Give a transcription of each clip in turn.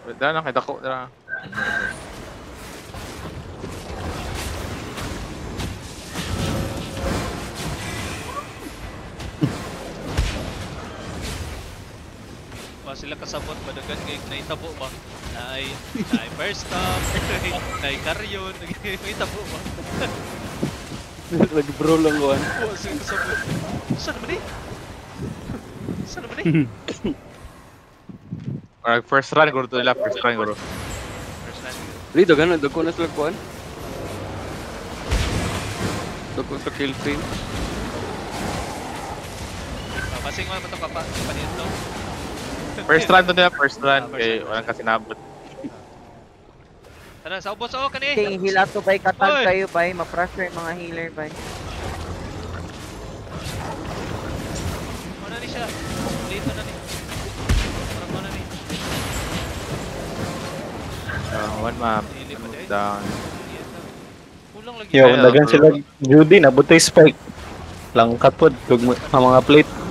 Wala na, kita ko na. Sila kasabot, madagan kay naitabo ba? Ay first stop, ay karyon, may tabo ba? Nag-bro lang ko. Sila kasabot. Saan naman eh? Saan naman eh? Alright, first run guru to nila, first run guru. First run. Dito ganun, dagko na sila kuan. Dagko sa kill stream. Pasing mo na ito kapanito. First run to nila, first run. Okay, walang kasi nabot. Tara, sa ubos ako kani. Okay, hila to bay, katag kayo bay, ma-pressure yung mga healer bay. Ano ni siya? Dito na ni. Parang ano ni. One map. Down. Kulang lagi. Yo, dagan sila Judy na butay spike. Langkat pod kag mga plate.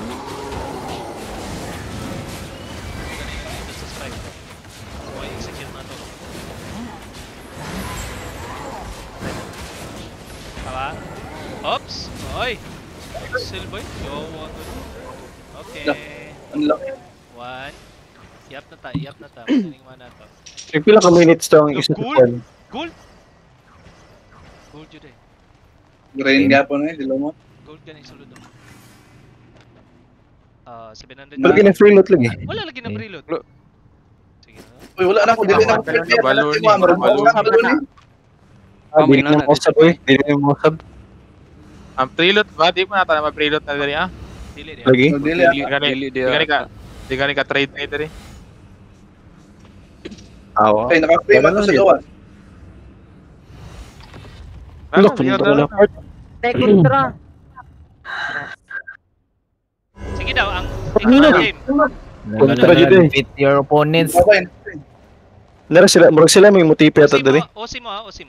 Oops! Oy! Silboy! Yo, okay. Unlock. One. Yap na ta. Maning mana to. Pila ka minutes to ang isa sa Gold? kuan. Gold? Gold yun eh. Green gapon sila mo. Gold ka na yung saludo. 700. Wala na free loot lagi. Wala lagi na preload. Sige na. Uy, wala na ako. Dili na ako. Dili na mo sab eh. Dili na mo sab. Ang preload ba? Di mo nata na ma-preload na dali ah? Dili. Lagi. Di gani ka trade na dali. Awa. Ay, naka-free man to sa gawas. Look, punta na. Take contra. Sige daw, ang game. Kontra jud eh. Beat your opponents. Nara sila, murag sila may motipe ata dali. Osi mo. Osi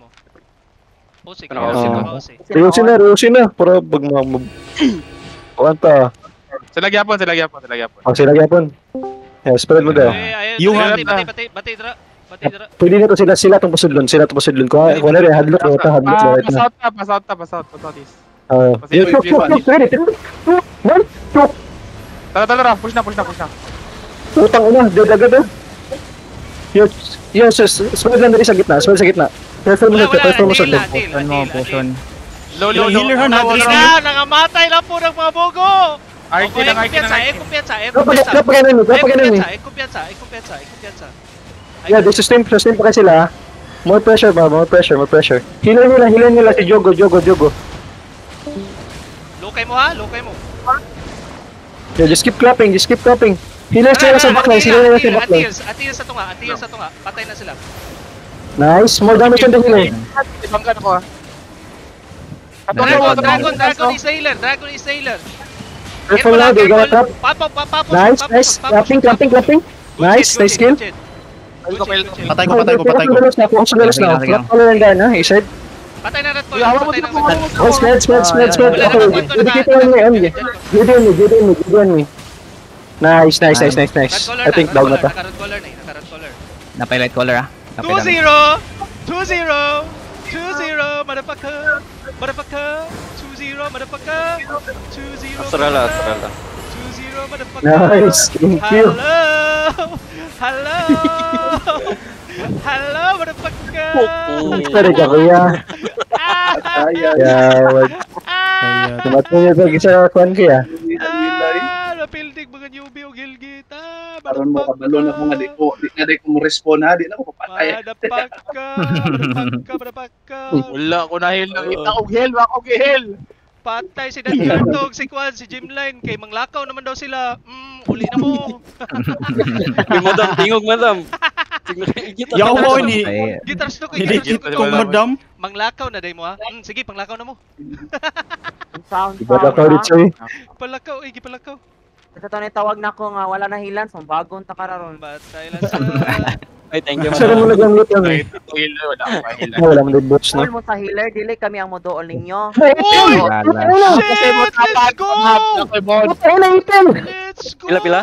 ka. Osi. Rusin na para pag Kuanta. Sila gyapon. Sila gyapon. Yeah, spread mo daw. Bati dra. Pwede na to sila tong pasudlon, Kuha na rin, hadlok na ito, Pass out is. Tara, push na. Utang una, dead agad. Yes, spread lang dali sa gitna, Perfect mo sudlon. Low. Nangamatay lang po ng mga bogo. RT lang. Kumpiyansa. Yeah, sustain pa kasi sila. More pressure. Healer nila si Jogo. Lokay mo. Yeah, just keep clapping. Healer sila sa backline, Atil sa tunga. Patay na sila. Nice, more damage on the healer. Ibanggan ako ah. Dragon is the healer. Careful now, they gonna trap. Pop. Nice. Clapping. Nice kill. Patay ko. Dalos na. Trap pala lang gana, iside. Patay na red color. Oh, spread. Okay, dedicate lang ni Good on me. Nice. I think down na ta. Naka-red color. Napay light color ah. 2-0, motherfucker. 2-0, motherfucker. 2-0, Astrala. 2-0, motherfucker. Nice, thank you. Hello, motherfucker. Pwede ka kuya. Wag. Tumatun niya sa isa kuan kaya. Napildig mga newbie o gilgit. Karon mo kabalo na ko nga di ko mo respond ha, di na ko papatay. Madapaka. Wala ko na heal. Ita ko heal. Patay si Dan Gartog, si Kwan, si Jimline. Kay manglakaw naman daw sila. Uli na mo. Madam, tingog madam. Yaw mo ni. Guitar stock Kung madam. Manglakaw na day mo ha. Sige, panglakaw na mo. Sound. Ibada ka ulit sa'yo. Gipalakaw. Ito to tawag na ko nga wala na hilan, so bagong takararon. Batay lang sa... Ay, thank you Saan mo naglang loot yan eh? Wala mo din boots All na. mo sa healer, dili kami ang modool ninyo. Uy! Wala. Shit! Let's go! Patay na item! Let's go! Pila?